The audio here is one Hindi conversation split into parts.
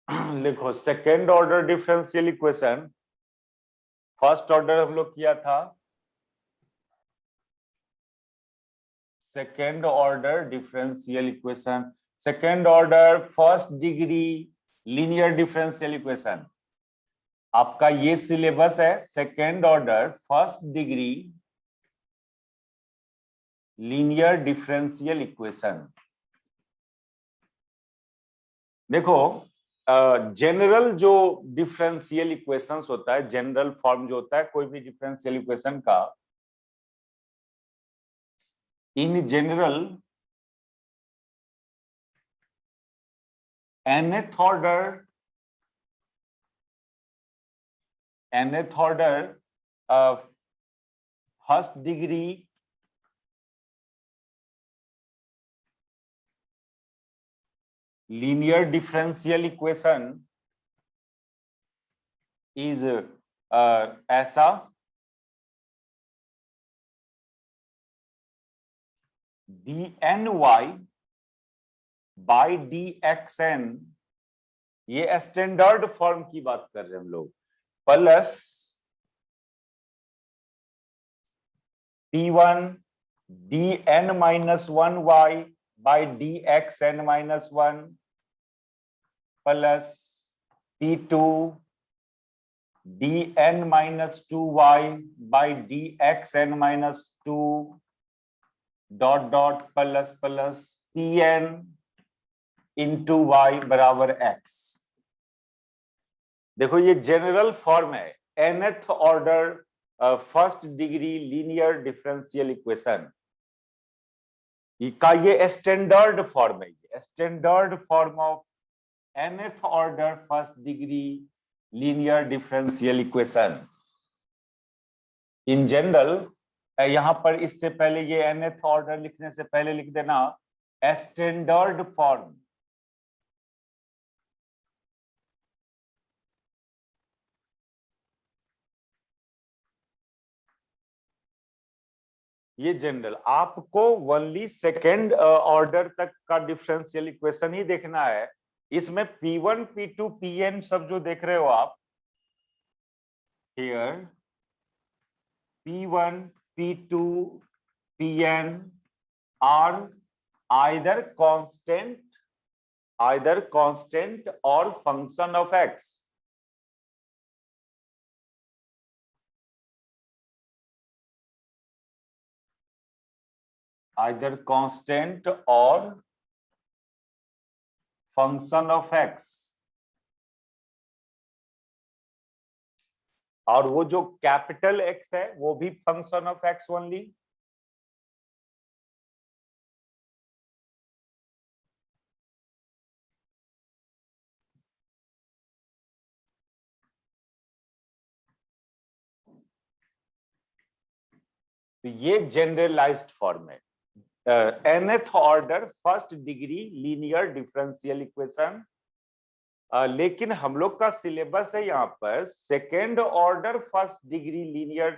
लिखो second order differential equation, first order हम लोग किया था, second order differential equation, second order first degree linear differential equation. आपका ये सिलेबस है, second order first degree linear differential equation. देखो जनरल जो डिफरेंशियल इक्वेशंस होता है, जनरल फॉर्म जो होता है कोई भी डिफरेंशियल इक्वेशन का, in general nth order first degree linear differential equation is ऐसा dny by dxn, ये स्टैंडर्ड फॉर्म की बात कर रहे हैं हम लोग, plus p1 dn minus 1y by dxn minus 1 plus p2 dn minus 2y by dxn minus 2 dot dot plus plus pn into y बराबर x। देखो ये जनरल फॉर्म है, nth order first degree linear differential equation का ये स्टैंडर्ड फॉर्म है, ये standard form of nth order first degree linear differential equation. In general यहां पर इससे पहले ये nth ऑर्डर लिखने से पहले लिख देना स्टैंडर्ड फॉर्म। ये जनरल, आपको ओनली सेकेंड ऑर्डर तक का डिफरेंशियल इक्वेशन ही देखना है। इसमें P1 P2 Pn सब जो देख रहे हो आप here, P1 P2 Pn are either constant or function of x। either constant or function of x। और वो जो कैपिटल x है वो भी फंक्शन ऑफ x ओनली। तो ये जनरलाइज्ड फॉर्म है, nth order first degree linear differential equation. लेकिन हम लोग का सिलेबस है यहाँ पर second order first degree linear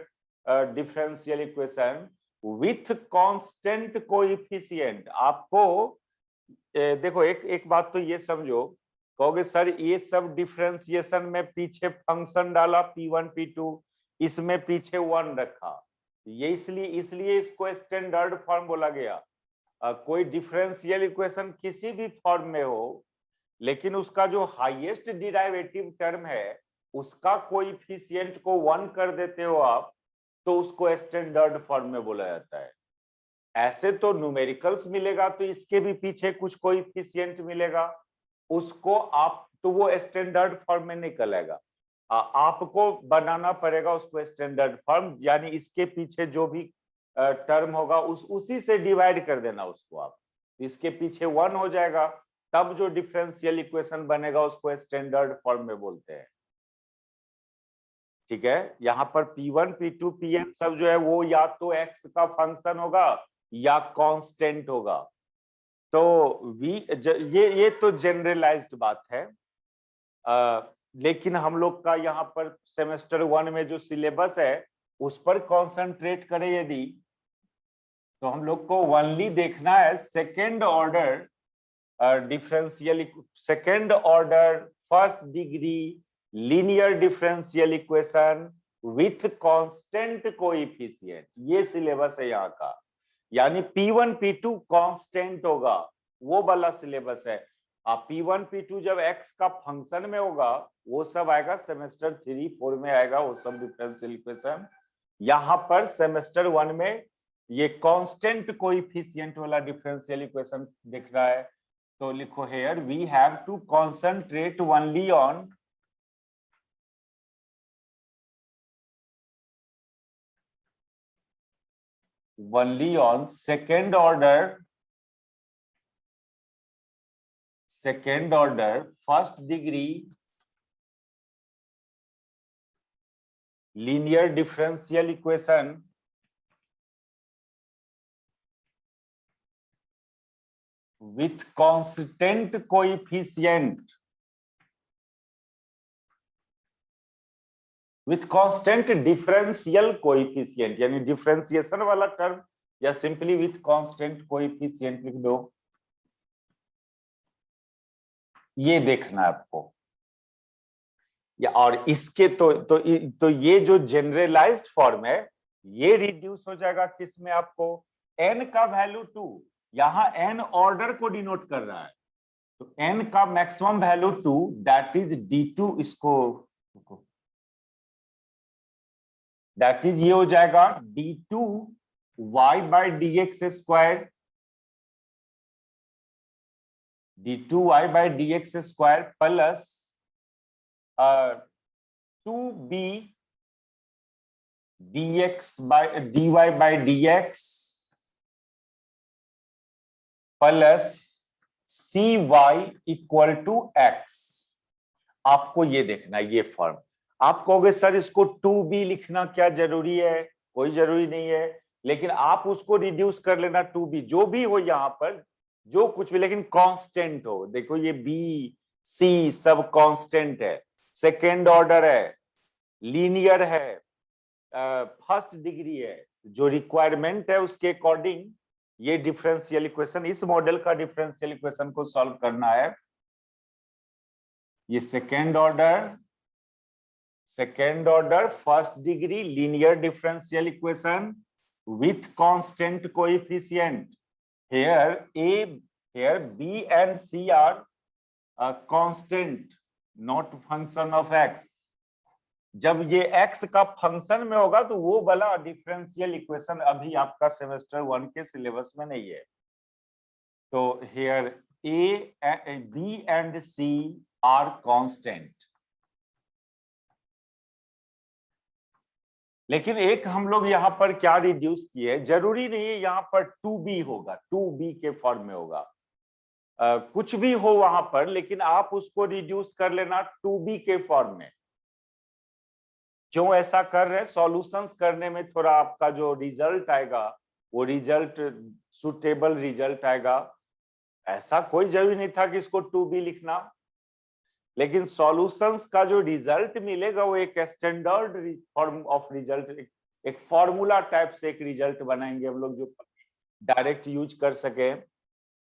differential equation with constant coefficient. आपको देखो एक बात तो ये समझो, कहोगे सर ये सब डिफरेंशिएशन में पीछे फंक्शन डाला P1 P2, इसमें पीछे 1 रखा, ये इसलिए इसको स्टैंडर्ड फॉर्म बोला गया। कोई डिफरेंशियल इक्वेशन किसी भी फॉर्म में हो, लेकिन उसका जो हाईएस्ट डिराइवेटिव टर्म है उसका कोएफिशिएंट को 1 कर देते हो आप, तो उसको स्टैंडर्ड फॉर्म में बोला जाता है। ऐसे तो न्यूमेरिकल्स मिलेगा तो इसके भी पीछे कुछ कोएफिशिएंट मिलेगा, उसको आप तो वो स्टैंडर्ड फॉर्म में निकलेगा, आपको बनाना पड़ेगा उसको स्टैंडर्ड फॉर्म, यानी इसके पीछे जो भी टर्म होगा उसी से डिवाइड कर देना उसको आप, इसके पीछे 1 हो जाएगा, तब जो डिफरेंशियल इक्वेशन बनेगा उसको स्टैंडर्ड फॉर्म में बोलते हैं। ठीक है, यहाँ पर P1 P2 Pn सब जो है वो या तो x का फंक्शन होगा या कांस्टेंट होगा। तो ये तो जनरलाइज्ड बात है। लेकिन हम लोग का यहाँ पर सेमेस्टर 1 में जो सिलेबस है उस पर कॉन्सेंट्रेट करें यदि, तो हम लोग को ओनली देखना है second order differential, second order first degree linear differential equation with constant coefficient, ये सिलेबस है यहाँ का। यानी P1 P2 कांस्टेंट होगा, वो वाला सिलेबस है। आप P1 P2 जब x का फंक्शन में होगा वो सब आएगा सेमेस्टर 3-4 में आएगा, वो सब डिफरेंशियल इक्वेशन। यहाँ पर सेमेस्टर 1 में ये कांस्टेंट कोएफिशिएंट वाला डिफरेंशियल इक्वेशन दिख रहा है। तो लिखो here we have to concentrate only on second order first degree linear differential equation with constant coefficient, with constant differential coefficient, यानी डिफरेंशिएशन वाला टर्म या सिंपली विथ कांस्टेंट कोएफिशिएंट लिख दो। ये देखना आपको या और इसके तो ये जो जनरलाइज्ड फॉर्म है ये रिड्यूस हो जाएगा किसमें आपको, n का वैल्यू 2, यहां n ऑर्डर को डिनोट कर रहा है, तो n का maximum value 2 that is d2, इसको दैट इज ये हो जाएगा d2 y by dx square, d2 y by dx square plus 2b dx by dy by dx plus cy equal to x। आपको ये देखना है ये फॉर्म। आप कहोगे सर इसको 2b लिखना क्या जरूरी है, कोई जरूरी नहीं है, लेकिन आप उसको रिड्यूस कर लेना 2b, जो भी हो यहाँ पर जो कुछ भी, लेकिन कांस्टेंट हो। देखो ये b c सब कांस्टेंट है, सेकेंड ऑर्डर है, लीनियर है, फर्स्ट डिग्री है, जो रिक्वायरमेंट है उसके अकॉर्डिंग ये डिफरेंशियल इक्वेशन, इस मॉडल का डिफरेंशियल इक्वेशन को सॉल्व करना है। ये second order first degree linear differential equation with constant coefficient, here b and c are constant not function of x। जब ये x का फंक्शन में होगा तो वो वाला डिफरेंशियल इक्वेशन अभी आपका सेमेस्टर 1 के सिलेबस में नहीं है। तो here b and c are constant, लेकिन एक हम लोग यहाँ पर क्या रिड्यूस किए, जरूरी नहीं है यहाँ पर 2b होगा, 2b के फॉर्म में होगा, कुछ भी हो वहां पर, लेकिन आप उसको रिड्यूस कर लेना 2b के फॉर्म में। क्यों ऐसा कर रहे हैं, सॉल्यूशंस करने में थोड़ा आपका जो रिजल्ट आएगा वो रिजल्ट सुटेबल रिजल्ट आएगा। ऐसा कोई जरूरी नहीं था कि इसको 2b लिखना, लेकिन सॉल्यूशंस का जो रिजल्ट मिलेगा वो एक स्टैंडर्ड फॉर्म ऑफ रिजल्ट, एक फॉर्मूला टाइप से एक रिजल्ट बनाएंगे हम लोग जो डायरेक्ट यूज कर सके।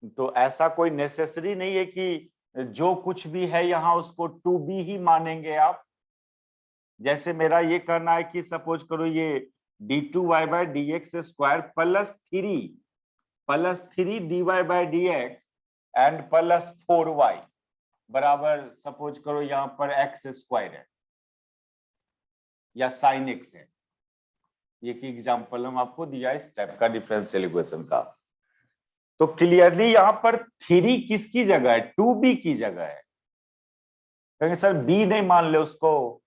तो ऐसा कोई नेसेसरी नहीं है कि जो कुछ भी है यहाँ उसको 2b ही मानेंगे आप। जैसे मेरा ये करना है कि सपोज करो ये d2y by dx square plus 3 dy by dx and plus 4y बराबर सपोज करो यहाँ पर x स्क्वायर है या साइन x है। एक एग्जांपल हम आपको दिया इस टाइप का डिफरेंशियल इक्वेशन का। तो क्लियरली यहाँ पर 3 किसकी जगह है, 2b की जगह है। कहेंगे सर b नहीं मान ले, उसको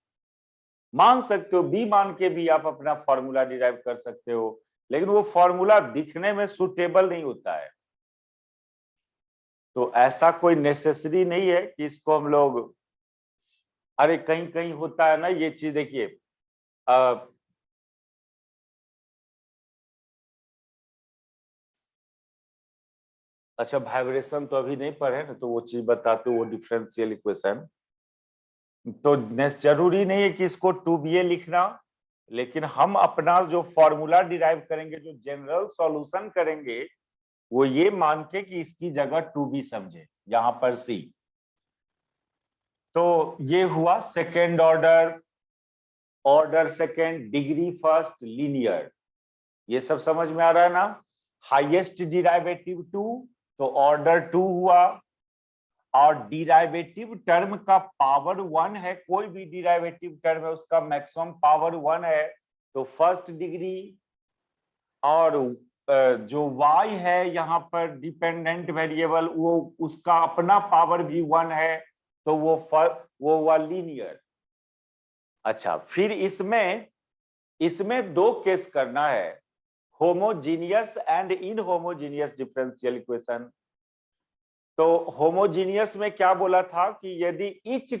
मान सकते हो, b मान के भी आप अपना फॉर्मूला डिराइव कर सकते हो, लेकिन वो फॉर्मूला दिखने में सुटेबल नहीं होता है। तो ऐसा कोई नेसेसरी नहीं है कि इसको हम लोग, अरे कहीं कहीं होता है ना ये चीज। देखिए अच्छा वाइब्रेशन तो अभी नहीं पढ़े ना, तो वो चीज बताते वो डिफरेंशियल इक्वेशन। तो जरूरी नहीं है कि इसको 2ba लिखना, लेकिन हम अपना जो फॉर्मूला डिराइव करेंगे, जो जनरल सॉल्यूशन करेंगे, वो ये मान के कि इसकी जगह 2b समझे। यहाँ पर सी तो ये हुआ second order, order second, degree first, linear, ये सब समझ में आ रहा है ना। हाईएस्ट डिराइवेटिव 2, तो ऑर्डर 2 हुआ, और डिराइवेटिव टर्म का पावर 1 है, कोई भी डिराइवेटिव टर्म है उसका मैक्सिमम पावर 1 है, तो फर्स्ट डिग्री। और जो y है यहाँ पर डिपेंडेंट वेरिएबल, वो उसका अपना पावर भी 1 है, तो वो हुआ लीनियर। अच्छा, फिर इसमें दो केस करना है, होमोजीनियस एंड इनहोमोजीनियस डिफरेंशियल इक्वेशन। तो होमोजीनियस में क्या बोला था कि यदि each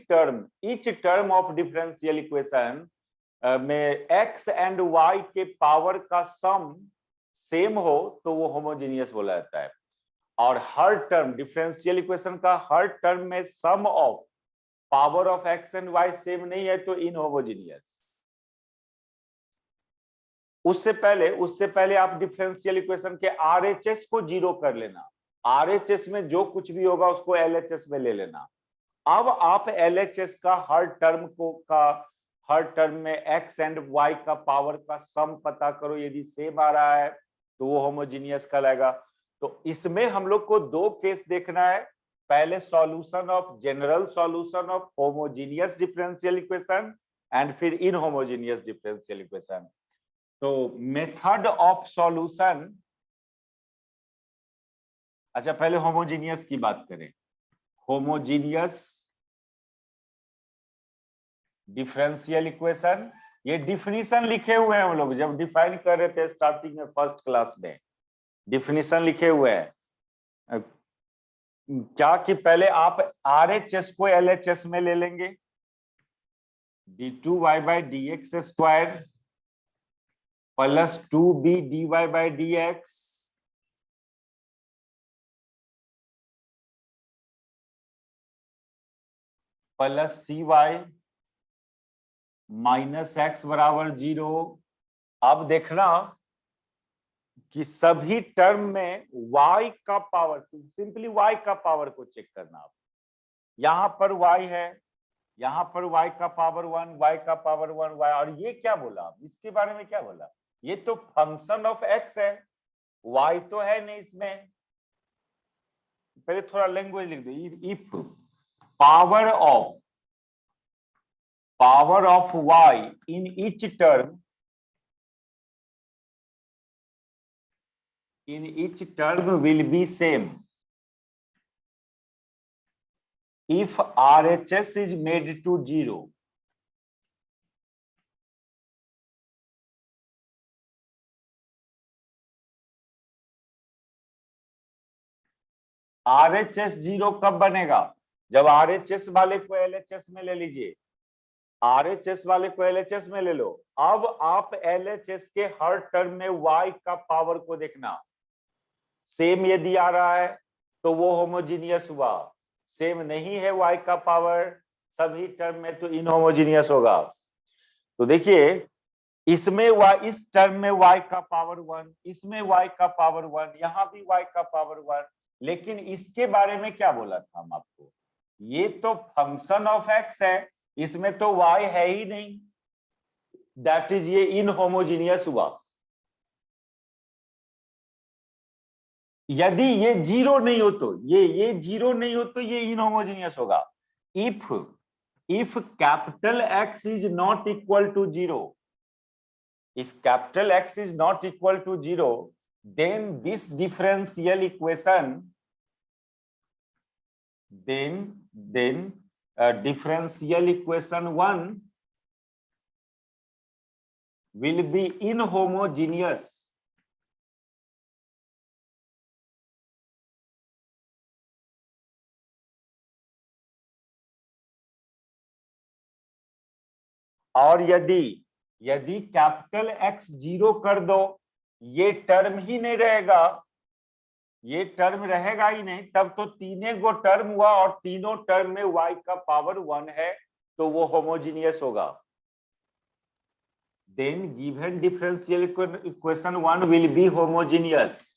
term of differential equation में x एंड y के पावर का सम सेम हो तो वो होमोजीनियस बोला जाता है। और हर टर्म डिफरेंशियल इक्वेशन का हर टर्म में sum of power of x and y same नहीं है तो इनहोमोजीनियस। उससे पहले आप डिफरेंशियल इक्वेशन के RHS को 0 कर लेना, RHS में जो कुछ भी होगा उसको LHS में ले लेना। अब आप LHS का हर टर्म में x एंड y का पावर का सम पता करो, यदि सेम आ रहा है तो वो होमोजीनियस कहलाएगा। तो इसमें हम लोग को दो केस देखना है, पहले general solution of homogeneous differential equation and फिर इनहोमोजीनियस डिफरेंशियल इक्वेशन। तो मेथड ऑफ सॉल्यूशन, अच्छा पहले होमोजीनियस की बात करें। होमोजीनियस डिफरेंशियल इक्वेशन, ये डिफिनीशन लिखे हुए हैं हम लोग जब डिफाइन कर रहे थे स्टार्टिंग में फर्स्ट क्लास में, डिफिनीशन लिखे हुए हैं। क्या कि पहले आप RHS को LHS में ले लेंगे, d2y/dx² plus 2b/dx plus cy minus x बराबर 0। अब देखना कि सभी टर्म में y का पावर, सिंपली y का पावर को चेक करना। आप यहां पर y है, यहां पर y का पावर 1, y का पावर 1 y, और ये क्या बोला, इसके बारे में क्या बोला, ये तो फंक्शन ऑफ x है, y तो है नहीं इसमें। पहले थोड़ा लैंग्वेज लिख दो, if power of y in each term will be same if RHS is made to 0. RHS 0 कब बनेगा, जब RHS वाले को LHS में ले लीजिए, RHS वाले को LHS में ले लो। अब आप LHS के हर टर्म में y का पावर को देखना, सेम यदि आ रहा है तो वो होमोजीनियस हुआ, सेम नहीं है y का पावर सभी टर्म में तो इनहोमोजीनियस होगा। तो देखिए इसमें इस टर्म में y का पावर 1, इसमें y का पावर 1, यहां भी y का पावर 1, लेकिन इसके बारे में क्या बोला था हम आपको, ये तो फंक्शन ऑफ x है, इसमें तो y है ही नहीं, दैट इज ये इनहोमोजीनियस हुआ। यदि ये 0 नहीं हो तो ये 0 नहीं हो तो ये इनहोमोजीनियस होगा। If capital X is not equal to 0, if capital X is not equal to 0, then this differential equation, differential equation 1 will be inhomogeneous. और यदि कैपिटल X 0 कर दो, ये टर्म ही नहीं रहेगा, ये टर्म रहेगा ही नहीं, तब तो तीनों गो टर्म हुआ और तीनों टर्म में y का पावर 1 है तो वो होमोजीनियस होगा। Then given differential equation 1 will be homogeneous.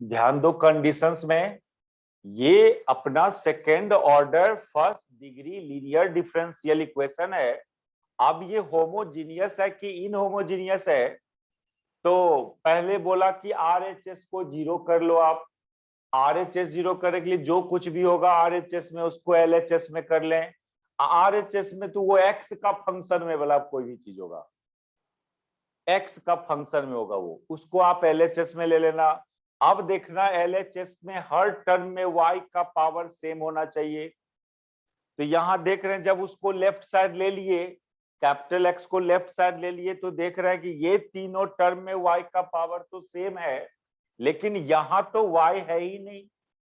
ध्यान दो कंडीशंस में, ये अपना second order first degree linear differential equation है। अब ये होमोजीनियस है कि इनहोमोजीनियस है? तो पहले बोला कि आरएचएस को जीरो कर लो आप। आरएचएस जीरो करने के लिए जो कुछ भी होगा आरएचएस में उसको एलएचएस में कर लें। आरएचएस में तो वो एक्स का फंक्शन में वाला कोई भी चीज होगा, एक्स का फंक्शन में होगा, वो उसको आप एलएचएस में ले लेना। अब देखना एलएचएस में हर टर्म में वाई का पावर सेम होना चाहिए। तो यहां देख रहे हैं जब उसको लेफ्ट साइड ले लिए, कैपिटल एक्स को लेफ्ट साइड ले लिए, तो देख रहे हैं कि ये तीनों टर्म में वाई का पावर तो सेम है, लेकिन यहां तो वाई है ही नहीं।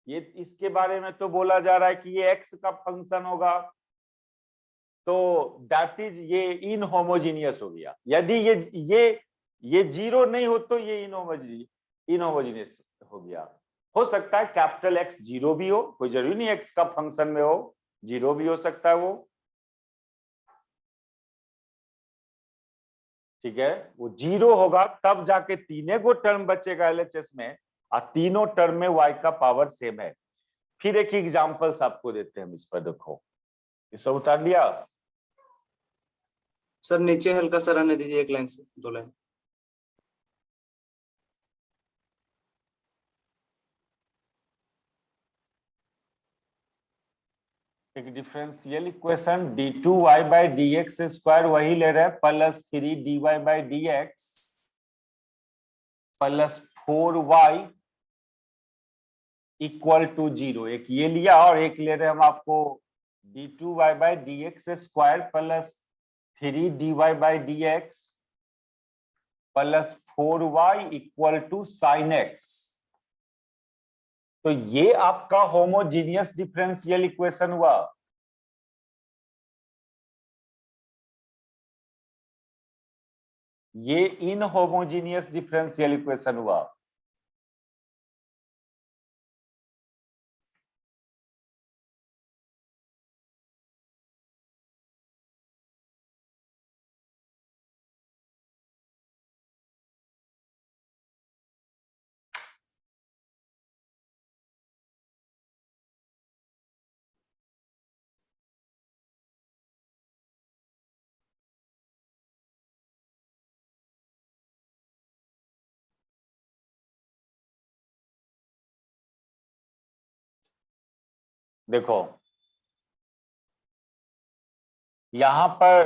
ये इसके बारे में तो बोला जा रहा है कि ये एक्स का फंक्शन होगा, तो दैट इज ये इनहोमोजीनियस हो गया। यदि ये जीरो नहीं हो तो ये इनहोमोजीनियस हो गया। हो सकता है कैपिटल एक्स जीरो भी हो, कोई जरूरी नहीं एक्स का फंक्शन में हो, जीरो भी हो सकता है वो, ठीक है। वो जीरो होगा तब जाके तीनों को टर्म बचेगा एलएचएस में, और तीनों टर्म में वाई का पावर सेम है। फिर एक एग्जांपल्स आपको देते हैं हम इस पर, देखो ये सब उतार लिया। सर नीचे हल्का सा रहने दीजिए, एक लाइन से 2 लाइन। एक differential equation d2y by d x square वही ले रहे हैं, plus 3dy by d x plus 4y equal to 0। एक ये लिया और एक ले रहे हैं हम आपको d2y by d x square plus 3dy by d x plus 4y equal to sine x. तो ये आपका होमोजीनियस डिफरेंशियल इक्वेशन हुआ। ये इनहोमोजीनियस डिफरेंशियल इक्वेशन हुआ। देखो यहां पर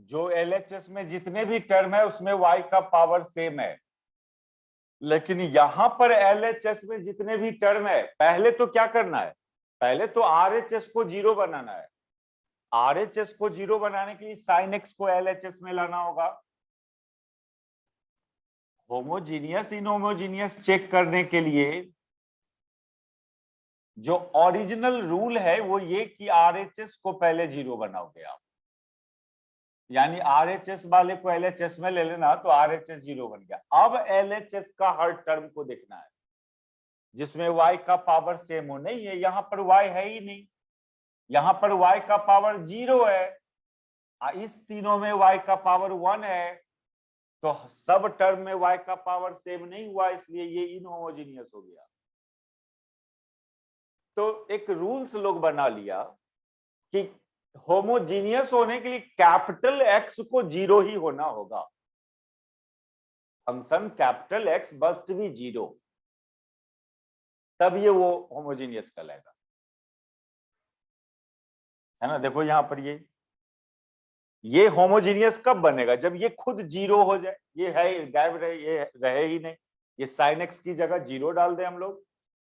जो एलएचएस में जितने भी टर्म है उसमें वाई का पावर सेम है, लेकिन यहां पर एलएचएस में जितने भी टर्म है, पहले तो क्या करना है, पहले तो आरएचएस को जीरो बनाना है। आरएचएस को जीरो बनाने के लिए साइन एक्स को एलएचएस में लाना होगा। होमोजीनियस इनहोमोजीनियस चेक करने के लिए जो ओरिजिनल रूल है वो ये कि आरएचएस को पहले जीरो बनाओगे आप, यानी आरएचएस वाले को एलएचएस में ले लेना, तो आरएचएस जीरो बन गया। अब एलएचएस का हर टर्म को देखना है जिसमें y का पावर सेम हो। नहीं है, यहां पर y है ही नहीं, यहां पर y का पावर जीरो है, इस तीनों में y का पावर 1 है, तो सब टर्म में y का पावर सेम नहीं हुआ, इसलिए ये इनहोमोजीनियस हो गया। तो एक रूल्स लोग बना लिया कि होमोजीनियस होने के लिए कैपिटल एक्स को जीरो ही होना होगा, function capital x must be zero, तब ये वो होमोजीनियस कहलाएगा, है ना। देखो यहां पर ये होमोजीनियस कब बनेगा, जब ये खुद जीरो हो जाए। ये है गायब रहे, ये रहे ही नहीं, ये साइन एक्स की जगह जीरो डाल दें हम लोग,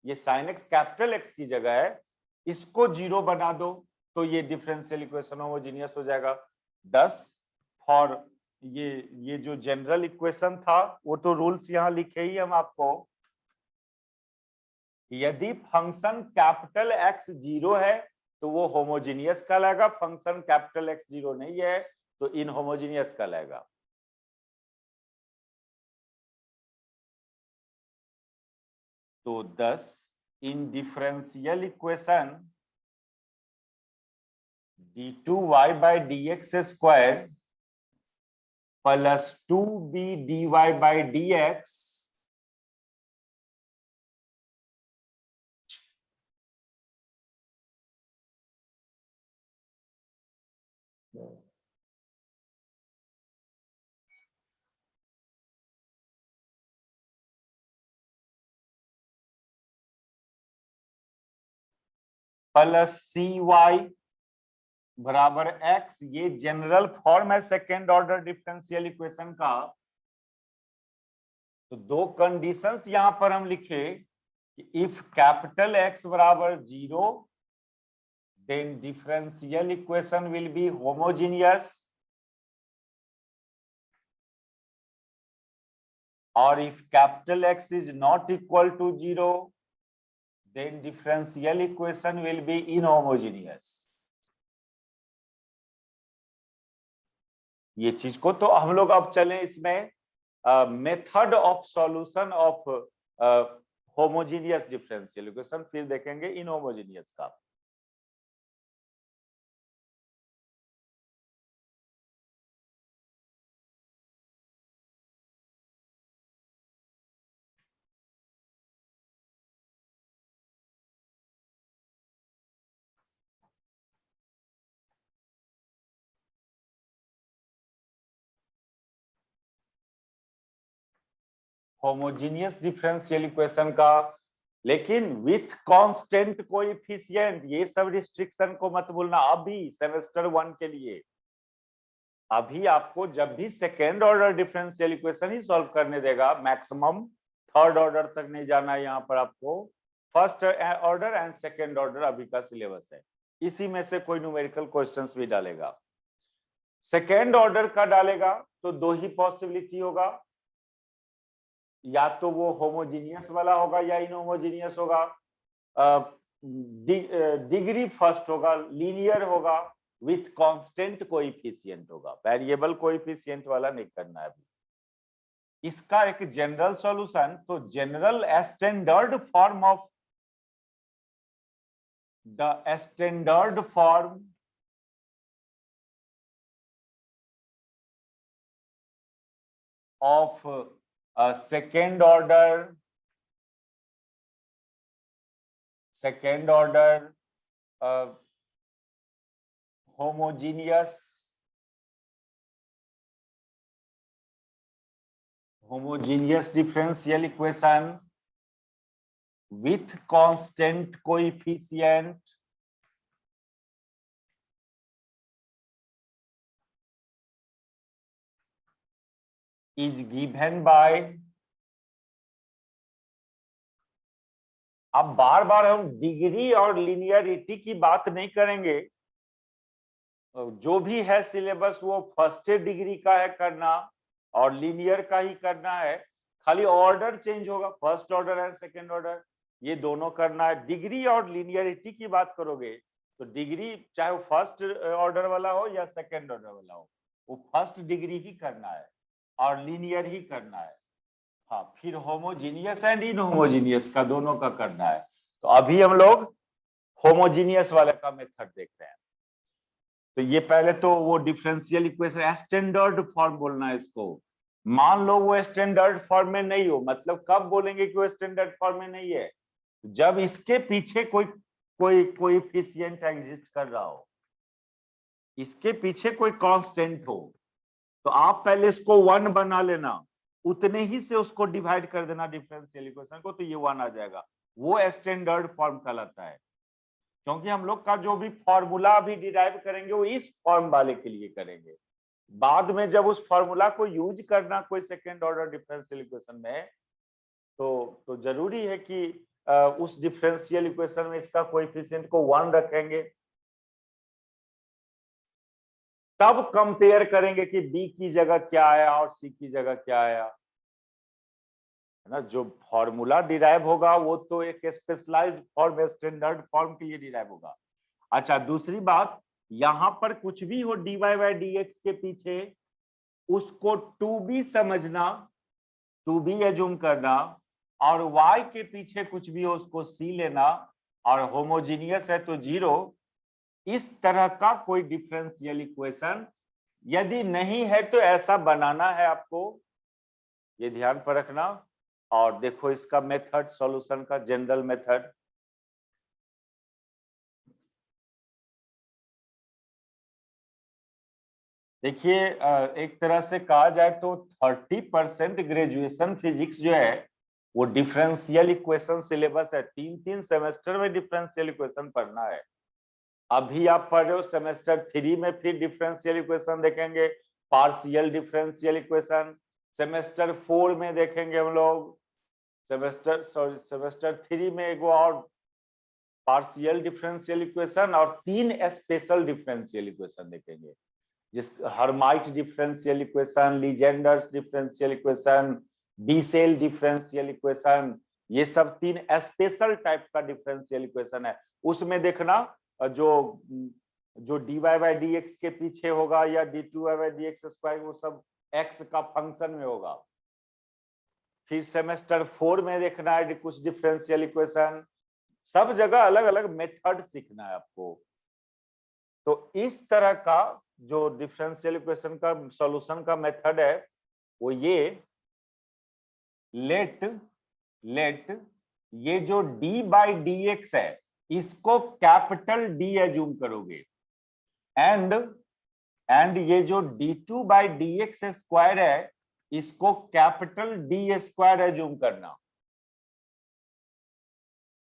ये साइन एक्स कैपिटल एक्स की जगह है, इसको जीरो बना दो तो ये डिफरेंशियल इक्वेशन होमोजीनियस हो जाएगा। 10 और ये जो जनरल इक्वेशन था वो तो रूल्स यहां लिखे ही हम आपको। यदि फंक्शन कैपिटल एक्स जीरो है तो वो होमोजीनियस कहलाएगा, फंक्शन कैपिटल एक्स जीरो नहीं है तो इनहोमोजीनियस कहलाएगा। तो 10 इन differential equation d2y by d x square plus 2b dy by d x plus c y बराबर एक्स, ये जनरल फॉर्म है सेकेंड ऑर्डर डिफरेंशियल इक्वेशन का। तो दो कंडीशंस यहां पर हम लिखे कि इफ कैपिटल एक्स बराबर 0 then differential equation will be homogeneous, or if capital X is not equal to 0 then differential equation will be inhomogeneous। ये चीज को तो हम लोग अब चलें इसमें method of solution of homogeneous differential equation, फिर देखेंगे इनहोमोजीनियस का। होमोजीनियस डिफरेंशियल इक्वेशन का, लेकिन विथ कांस्टेंट कोएफिशिएंट, ये सब रिस्ट्रिक्शन को मत भूलना अभी सेमेस्टर 1 के लिए। अभी आपको जब भी सेकेंड ऑर्डर डिफरेंशियल इक्वेशन ही सॉल्व करने देगा, मैक्सिमम थर्ड ऑर्डर तक नहीं जाना है यहाँ पर आपको, first order and second order अभी का सिलेबस है। इसी में से कोई न्यूमेरिकल क्वेश्चंस भी डालेगा। सेकेंड ऑर्डर का डालेगा तो दो ही पॉसिबिलिटी होगा, या तो वो होमोजीनियस वाला होगा या इनहोमोजीनियस होगा। डिग्री फर्स्ट होगा, लीनियर होगा, विथ कांस्टेंट कोएफिशिएंट होगा, वेरिएबल कोएफिशिएंट वाला नहीं करना है अभी। इसका एक जनरल सॉल्यूशन, तो general standard form of the standard form of second order homogeneous differential equation with constant coefficient is given by, अब बार बार हम डिग्री और लीनियरिटी की बात नहीं करेंगे, जो भी है सिलेबस वो फर्स्ट डिग्री का है करना और लीनियर का ही करना है, खाली ऑर्डर चेंज होगा, first order and second order ये दोनों करना है। डिग्री और लीनियरिटी की बात करोगे तो डिग्री चाहे वो फर्स्ट ऑर्डर वाला हो या सेकेंड ऑर्डर वाला हो, वो फर्स्ट डिग्री ही करना है और लीनियर ही करना है। हाँ, फिर होमोजीनियस एंड इनहोमोजीनियस का दोनों का करना है। तो अभी हम लोग होमोजीनियस वाले का मेथड देखते हैं। तो ये पहले तो वो डिफरेंशियल इक्वेशन स्टैंडर्ड फॉर्म बोलना है इसको। मान लो वो स्टैंडर्ड फॉर्म में नहीं हो, मतलब कब बोलेंगे कि वो स्टैंडर्ड फॉर्म में नहीं है, जब इसके पीछे कोई कोएफिशिएंट एग्जिस्ट कर रहा हो, इसके पीछे कोई कांस्टेंट हो, तो आप पहले इसको 1 बना लेना, उतने ही से उसको डिवाइड कर देना डिफरेंशियल इक्वेशन को, तो ये 1 आ जाएगा। वो स्टैंडर्ड फॉर्म कहलाता है, क्योंकि हम लोग का जो भी फॉर्मूला अभी डिराइव करेंगे वो इस फॉर्म वाले के लिए करेंगे। बाद में जब उस फॉर्मूला को यूज करना कोई सेकेंड ऑर्डर डिफरेंशियल इक्वेशन में, तो जरूरी है कि उस डिफरेंशियल इक्वेशन में इसका कोएफिशिएंट को 1 रखेंगे, तब कंपेयर करेंगे कि बी की जगह क्या आया और सी की जगह क्या आया, है ना। जो फॉर्मूला डिराइव होगा वो तो एक स्पेशलाइज्ड फॉर्म, स्टैंडर्ड फॉर्म के लिए डिराइव होगा। अच्छा, दूसरी बात, यहां पर कुछ भी हो dy बाई dx के पीछे, उसको 2b समझना, 2b एज्यूम करना, और y के पीछे कुछ भी हो उसको c लेना, और होमोजीनियस है तो 0। इस तरह का कोई डिफरेंशियल इक्वेशन यदि नहीं है तो ऐसा बनाना है आपको, ये ध्यान पर रखना। और देखो इसका मेथड, सॉल्यूशन का जनरल मेथड, देखिए एक तरह से कहा जाए तो 30% ग्रेजुएशन फिजिक्स जो है वो डिफरेंशियल इक्वेशन सिलेबस है, 3 सेमेस्टर में डिफरेंशियल इक्वेशन पढ़ना है। अभी आप पढ़ रहे हो सेमेस्टर 3 में फिर डिफरेंशियल इक्वेशन देखेंगे, पार्शियल डिफरेंशियल इक्वेशन। सेमेस्टर 4 में देखेंगे हम लोग, सेमेस्टर 3 में एक और पार्शियल डिफरेंशियल इक्वेशन और 3 स्पेशल डिफरेंशियल इक्वेशन देखेंगे, जिस Hermite differential equation, Legendre's differential equation, Bessel differential equation, ये सब 3 स्पेशल टाइप का डिफरेंशियल इक्वेशन है। उसमें देखना जो dy बाई डी एक्स के पीछे होगा या d2 by d x square, वो सब x का फंक्शन में होगा। फिर सेमेस्टर 4 में देखना है कुछ डिफरेंशियल इक्वेशन, सब जगह अलग अलग मेथड सीखना है आपको। तो इस तरह का जो डिफरेंशियल इक्वेशन का सॉल्यूशन का मेथड है वो ये लेट ये जो d बाई डी एक्स है इसको कैपिटल D एज्यूम करोगे, एंड ये जो d2 by d x square है इसको कैपिटल D स्क्वायर एज्यूम करना।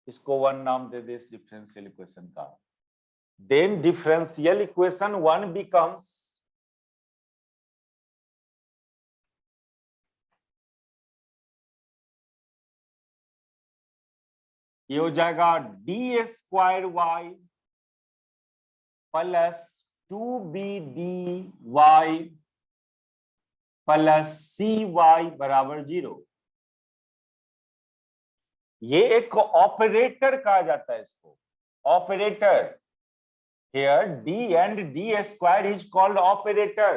इसको 1 नाम दे दे इस डिफरेंशियल इक्वेशन का। देन डिफरेंशियल इक्वेशन 1 बिकम्स ये हो जाएगा d square y plus 2bdy plus cy बराबर 0। ये एक ऑपरेटर कहा जाता है इसको, operator. Here d and d square is called operator,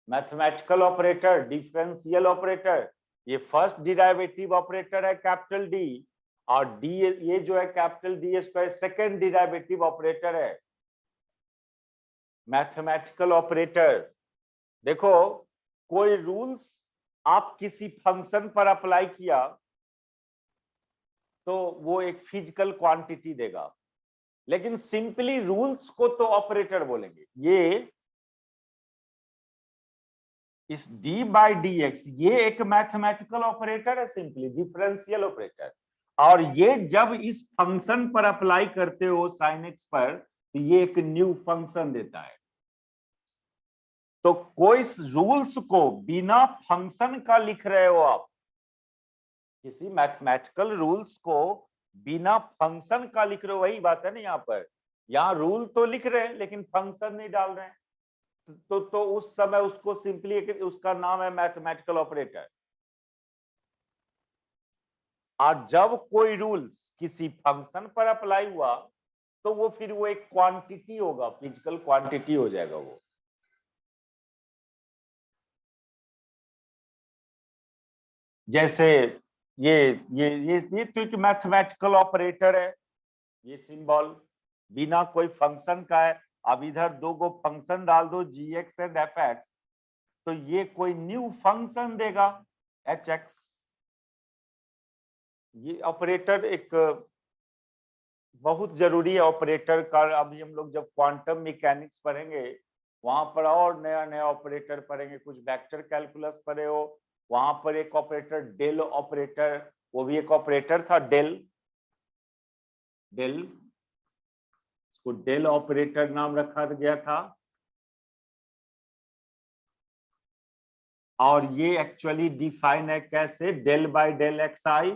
mathematical operator, differential operator. ये फर्स्ट डिराइवेटिव ऑपरेटर है कैपिटल D, और d ये जो है capital D square second derivative operator है, मैथमेटिकल ऑपरेटर। देखो कोई रूल्स आप किसी फंक्शन पर अप्लाई किया तो वो एक फिजिकल क्वांटिटी देगा, लेकिन सिंपली रूल्स को तो ऑपरेटर बोलेंगे। ये इस d बाई डी एक्स ये एक मैथमेटिकल ऑपरेटर है, सिंपली डिफरेंशियल ऑपरेटर। और ये जब इस फंक्शन पर अप्लाई करते हो साइन एक्स पर तो ये एक न्यू फंक्शन देता है। तो कोई रूल्स को बिना फंक्शन का लिख रहे हो आप, किसी मैथमेटिकल रूल्स को बिना फंक्शन का लिख रहे हो, वही बात है ना। यहाँ पर यहाँ रूल तो लिख रहे हैं लेकिन फंक्शन नहीं डाल रहे हैं, तो उस समय उसको सिंपली उसका नाम है मैथमेटिकल ऑपरेटर। और जब कोई रूल्स किसी फंक्शन पर अप्लाई हुआ तो वो फिर वो एक क्वांटिटी होगा, फिजिकल क्वांटिटी हो जाएगा वो। जैसे ये तो एक मैथमेटिकल ऑपरेटर है, ये सिंबल बिना कोई फंक्शन का है। अब इधर दो गो फंक्शन डाल दो gx एंड fx, तो ये कोई न्यू फंक्शन देगा hx। ये ऑपरेटर एक बहुत जरूरी है ऑपरेटर का। अभी हम लोग जब क्वांटम मैकेनिक्स पढ़ेंगे वहां पर और नया नया ऑपरेटर पढ़ेंगे। कुछ वेक्टर कैलकुलस पढ़े हो, वहां पर एक ऑपरेटर डेल ऑपरेटर, वो भी एक ऑपरेटर था डेल इसको डेल ऑपरेटर नाम रखा गया था। और ये एक्चुअली डिफाइन है कैसे, डेल बाय डेल एक्स आई।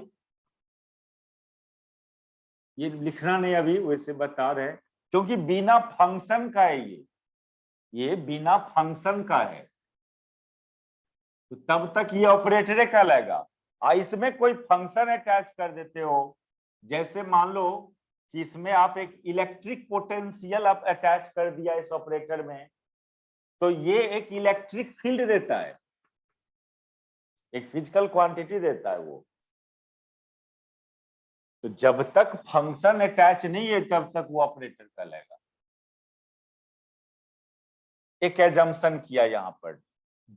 ये लिखना नहीं अभी, वैसे बता रहे हैं, क्योंकि बिना फंक्शन का है ये बिना फंक्शन का है, तो तब तक ये ऑपरेटर कहलाएगा। इसमें कोई फंक्शन अटैच कर देते हो, जैसे मान लो कि इसमें आप एक इलेक्ट्रिक पोटेंशियल आप अटैच कर दिया इस ऑपरेटर में, तो ये एक इलेक्ट्रिक फील्ड देता है, एक फिजिकल क्वांटिटी देता है वो। तो जब तक फंक्शन अटैच नहीं है तब तक वो ऑपरेटर कहलाएगा। एक एजम्पशन किया यहाँ पर,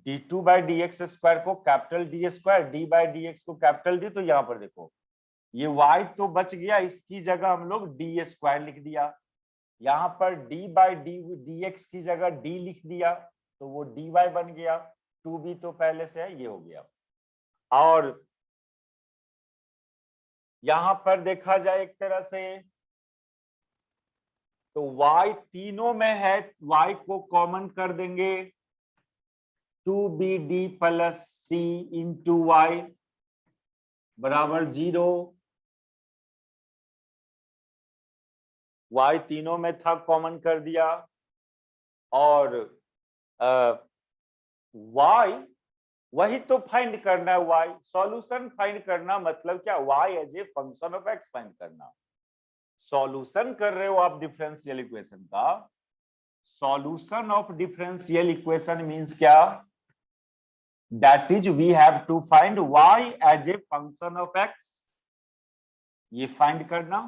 d2 by d x square को capital D square, d by d x को कैपिटल D, तो यहाँ पर देखो ये y तो बच गया, इसकी जगह हम लोग d स्क्वायर लिख दिया। यहाँ पर d बाई डी एक्स की जगह d लिख दिया तो वो dy बन गया। 2b तो पहले से है, ये हो गया। और यहां पर देखा जाए एक तरह से तो y तीनों में है, y को कॉमन कर देंगे 2bd plus c into Y बराबर 0। y तीनों में था, कॉमन कर दिया। और y वही तो फाइंड करना है, y सॉल्यूशन फाइंड करना मतलब क्या, y as a function of x find करना। सॉल्यूशन कर रहे हो आप डिफरेंशियल इक्वेशन का, solution of differential equation means क्या, that is we have to find y as a function of x, ये फाइंड करना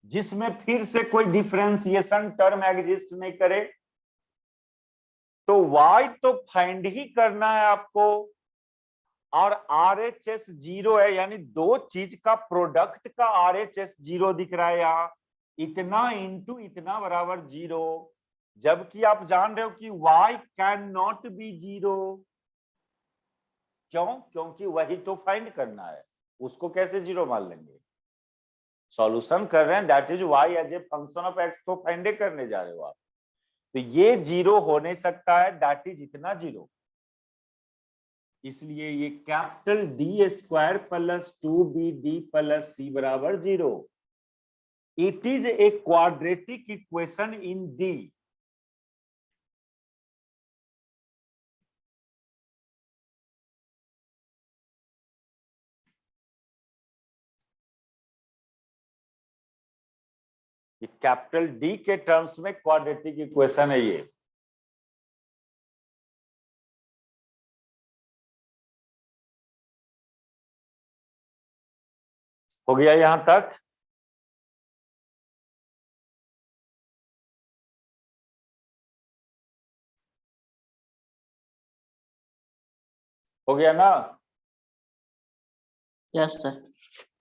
जिसमें फिर से कोई डिफरेंशिएशन टर्म एग्जिस्ट नहीं करे। तो y तो फाइंड ही करना है आपको, और RHS 0 है, यानी दो चीज का प्रोडक्ट का RHS 0 दिख रहा है यहाँ, इतना इंटू इतना बराबर 0, जबकि आप जान रहे हो कि y कैन नॉट बी 0। क्यों? क्योंकि वही तो फाइंड करना है, उसको कैसे 0 मान लेंगे। सॉल्यूशन कर रहे हैं, that is y as a function of x, तो फाइंड करने जा रहे हो आप। तो ये 0 हो नहीं सकता है, दैट इज इतना 0, इसलिए ये capital D square plus 2bd plus c बराबर 0। It is a quadratic equation in D. Capital D के टर्म्स में क्वाड्रेटिक इक्वेशन है ये। हो गया यहां तक? हो गया ना? Yes sir.